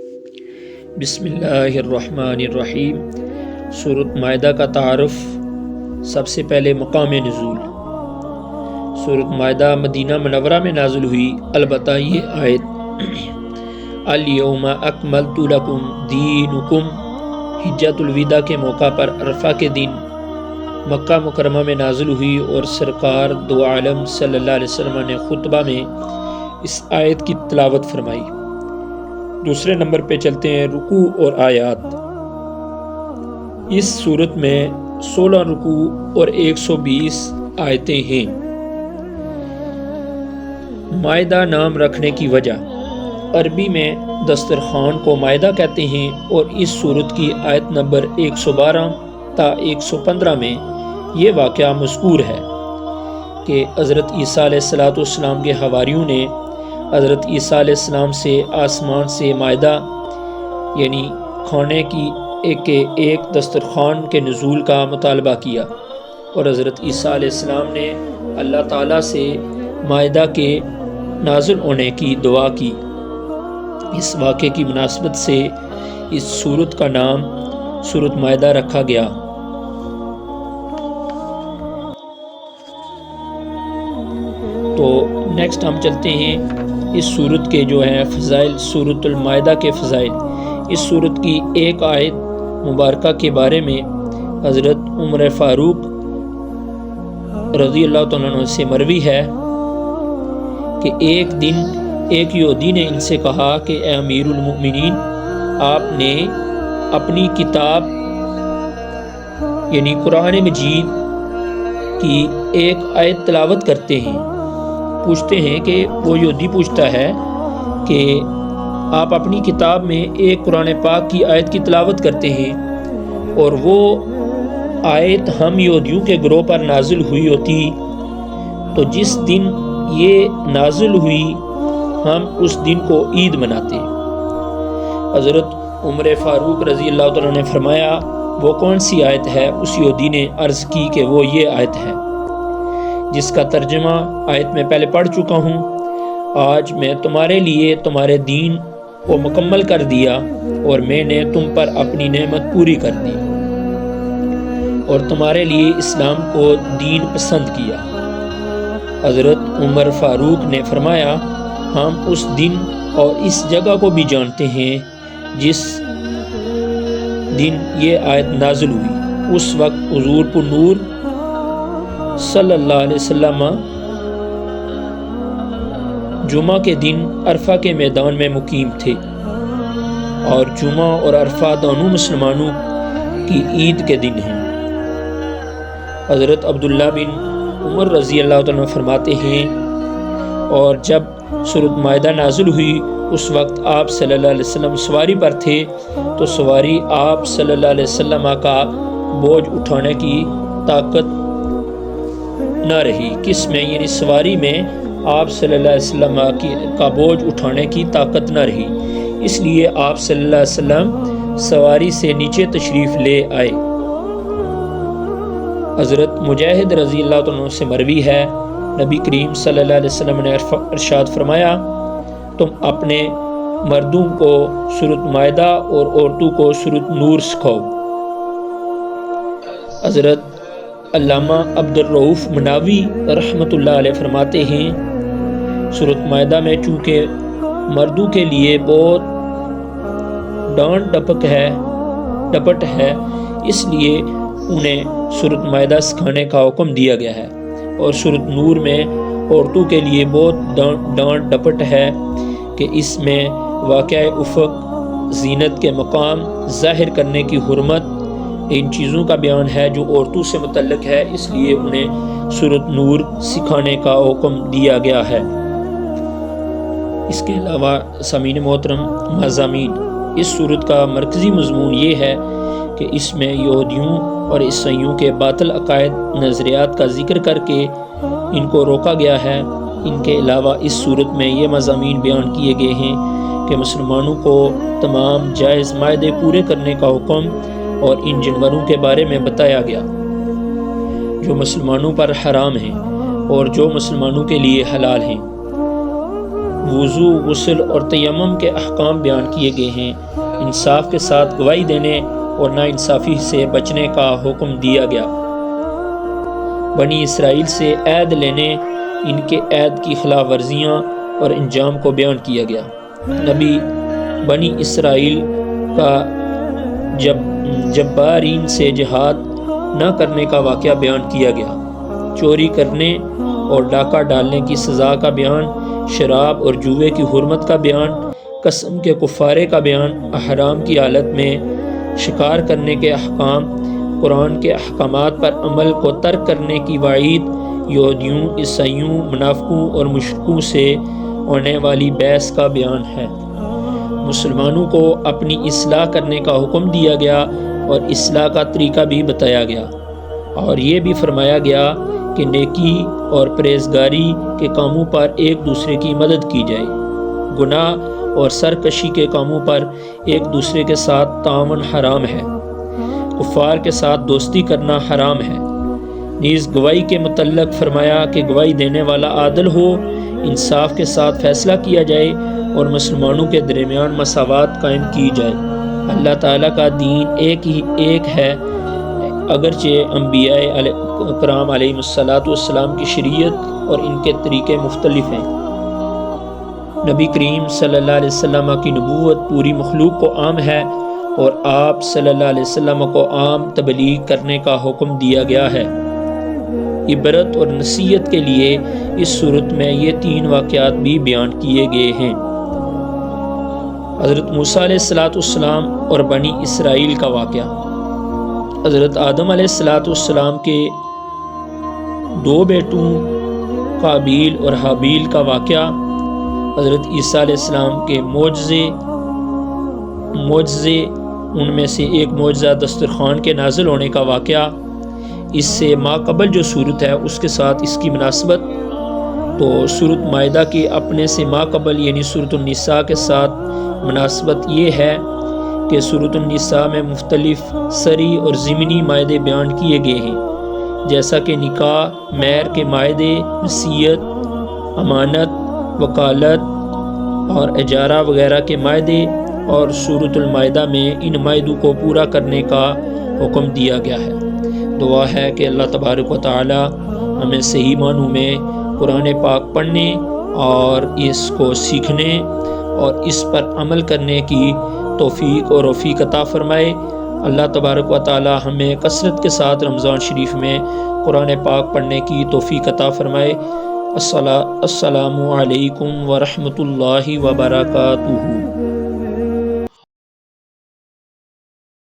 بسم اللہ الرحمن الرحیم۔ سورۃ مائدہ کا تعارف۔ سب سے پہلے مقام نزول۔ سورۃ مائدہ مدینہ منورہ میں نازل ہوئی، البتہ یہ آیت الیوم اکملت لکم دینکم حجۃ الوداع کے موقع پر عرفہ کے دن مکہ مکرمہ میں نازل ہوئی، اور سرکار دو عالم صلی اللہ علیہ وسلم نے خطبہ میں اس آیت کی تلاوت فرمائی۔ دوسرے نمبر پہ چلتے ہیں رکوع اور آیات۔ اس سورت میں 16 رکوع اور 120 آیتیں ہیں۔ مائدہ نام رکھنے کی وجہ، عربی میں دسترخوان کو مائدہ کہتے ہیں، اور اس سورت کی آیت نمبر 112 تا 115 میں یہ واقعہ مذکور ہے کہ حضرت عیسیٰ علیہ السلام کے حواریوں نے حضرت عیسیٰ علیہ السلام سے آسمان سے مائدہ یعنی کھانے کی ایک دسترخوان کے نزول کا مطالبہ کیا، اور حضرت عیسیٰ علیہ السلام نے اللہ تعالیٰ سے مائدہ کے نازل ہونے کی دعا کی۔ اس واقعے کی مناسبت سے اس سورت کا نام سورۃ مائدہ رکھا گیا۔ تو نیکسٹ ہم چلتے ہیں اس سورت کے جو ہیں فضائل، سورۃ المائدہ کے فضائل۔ اس سورت کی ایک آیت مبارکہ کے بارے میں حضرت عمر فاروق رضی اللہ تعالیٰ عنہ سے مروی ہے کہ ایک دن ایک یہودی نے ان سے کہا کہ اے امیر المؤمنین، آپ نے اپنی کتاب یعنی قرآن مجید کی ایک آیت تلاوت کرتے ہیں۔ پوچھتے ہیں کہ وہ یہودی پوچھتا ہے کہ آپ اپنی کتاب میں ایک قرآن پاک کی آیت کی تلاوت کرتے ہیں، اور وہ آیت ہم یہودیوں کے گروہ پر نازل ہوئی ہوتی تو جس دن یہ نازل ہوئی ہم اس دن کو عید مناتے۔ حضرت عمر فاروق رضی اللہ تعالیٰ نے فرمایا وہ کون سی آیت ہے؟ اس یہودی نے عرض کی کہ وہ یہ آیت ہے جس کا ترجمہ آیت میں پہلے پڑھ چکا ہوں۔ آج میں تمہارے لیے تمہارے دین کو مکمل کر دیا، اور میں نے تم پر اپنی نعمت پوری کر دی، اور تمہارے لیے اسلام کو دین پسند کیا۔ حضرت عمر فاروق نے فرمایا ہم اس دن اور اس جگہ کو بھی جانتے ہیں جس دن یہ آیت نازل ہوئی۔ اس وقت حضور پر نور صلی اللہ علیہ وسلم جمعہ کے دن عرفہ کے میدان میں مقیم تھے، اور جمعہ اور عرفہ دونوں مسلمانوں کی عید کے دن ہیں۔ حضرت عبداللہ بن عمر رضی اللہ عنہ فرماتے ہیں اور جب سورۃ مائدہ نازل ہوئی اس وقت آپ صلی اللہ علیہ وسلم سواری پر تھے، تو سواری آپ صلی اللہ علیہ وسلم کا بوجھ اٹھانے کی طاقت نہ رہی۔ کس میں؟ یعنی سواری میں آپ صلی اللہ علیہ وسلم کا بوجھ اٹھانے کی طاقت نہ رہی، اس لیے آپ صلی اللہ علیہ وسلم سواری سے نیچے تشریف لے آئے۔ حضرت مجاہد رضی اللہ عنہ سے مروی ہے نبی کریم صلی اللہ علیہ وسلم نے ارشاد فرمایا تم اپنے مردوں کو سورۃ مائدہ اور عورتوں کو سورۃ نور سکھاؤ۔ حضرت علامہ عبد الرؤف مناوی رحمۃ اللہ علیہ فرماتے ہیں سورۃ مائدہ میں چونکہ مردوں کے لیے بہت ڈانٹ ڈپٹ ہے، اس لیے انہیں سورۃ مائدہ سکھانے کا حکم دیا گیا ہے، اور سورۃ نور میں عورتوں کے لیے بہت ڈانٹ ڈپٹ ہے کہ اس میں واقعہ افق، زینت کے مقام، ظاہر کرنے کی حرمت، ان چیزوں کا بیان ہے جو عورتوں سے متعلق ہے، اس لیے انہیں سورۃ نور سکھانے کا حکم دیا گیا ہے۔ اس کے علاوہ سامعین محترم مضامین، اس سورت کا مرکزی مضمون یہ ہے کہ اس میں یہودیوں اور عیسائیوں کے باطل عقائد نظریات کا ذکر کر کے ان کو روکا گیا ہے۔ ان کے علاوہ اس سورت میں یہ مضامین بیان کیے گئے ہیں کہ مسلمانوں کو تمام جائز معاہدے پورے کرنے کا حکم، اور ان جانوروں کے بارے میں بتایا گیا جو مسلمانوں پر حرام ہیں اور جو مسلمانوں کے لیے حلال ہیں۔ وضو، غسل اور تیمم کے احکام بیان کیے گئے ہیں۔ انصاف کے ساتھ گواہی دینے اور ناانصافی سے بچنے کا حکم دیا گیا۔ بنی اسرائیل سے عہد لینے، ان کے عہد کی خلاف ورزیاں اور انجام کو بیان کیا گیا۔ نبی بنی اسرائیل کا جبارین سے جہاد نہ کرنے کا واقعہ بیان کیا گیا۔ چوری کرنے اور ڈاکہ ڈالنے کی سزا کا بیان، شراب اور جوئے کی حرمت کا بیان، قسم کے کفارے کا بیان، احرام کی حالت میں شکار کرنے کے احکام، قرآن کے احکامات پر عمل کو ترک کرنے کی وعید، یہودیوں، عیسائیوں، منافقوں اور مشرکوں سے ہونے والی بحث کا بیان ہے۔ مسلمانوں کو اپنی اصلاح کرنے کا حکم دیا گیا اور اصلاح کا طریقہ بھی بتایا گیا، اور یہ بھی فرمایا گیا کہ نیکی اور پرہیزگاری کے کاموں پر ایک دوسرے کی مدد کی جائے۔ گناہ اور سرکشی کے کاموں پر ایک دوسرے کے ساتھ تعاون حرام ہے۔ کفار کے ساتھ دوستی کرنا حرام ہے۔ نیز گواہی کے متعلق فرمایا کہ گواہی دینے والا عادل ہو، انصاف کے ساتھ فیصلہ کیا جائے اور مسلمانوں کے درمیان مساوات قائم کی جائے۔ اللہ تعالیٰ کا دین ایک ہے، اگرچہ انبیاء کرام علیہ السلام کی شریعت اور ان کے طریقے مختلف ہیں۔ نبی کریم صلی اللہ علیہ وسلم کی نبوت پوری مخلوق کو عام ہے، اور آپ صلی اللہ علیہ وسلم کو عام تبلیغ کرنے کا حکم دیا گیا ہے۔ عبرت اور نصیحت کے لیے اس صورت میں یہ 3 واقعات بھی بیان کیے گئے ہیں۔ حضرت موسیٰ علیہ السلام اور بنی اسرائیل کا واقعہ۔ حضرت آدم علیہ السلام کے 2 بیٹوں قابیل اور حابیل کا واقعہ، حضرت عیسیٰ علیہ السلام کے معجزے، ان میں سے ایک معجزہ دسترخوان کے نازل ہونے کا واقعہ، اس سے ماقبل جو صورت ہے اس کے ساتھ اس کی مناسبت، تو صورت مائدہ کے اپنے سے ماقبل یعنی صورت النساء کے ساتھ مناسبت یہ ہے کہ صورت النساء میں مختلف سری اور ضمنی مائدے بیان کیے گئے ہیں، جیسا کہ نکاح، مہر کے مائدے، وصیت، امانت، وکالت اور اجارہ وغیرہ کے مائدے، اور سورۃ المائدہ میں ان مائدوں کو پورا کرنے کا حکم دیا گیا ہے۔ دعا ہے کہ اللہ تبارک و تعالی ہمیں صحیح معنوں میں قرآن پاک پڑھنے اور اس کو سیکھنے اور اس پر عمل کرنے کی توفیق اور رفیق عطا فرمائے۔ اللہ تبارک و تعالی ہمیں کثرت کے ساتھ رمضان شریف میں قرآن پاک پڑھنے کی توفیق عطا فرمائے۔ السلام علیکم ورحمۃ اللہ وبرکاتہ۔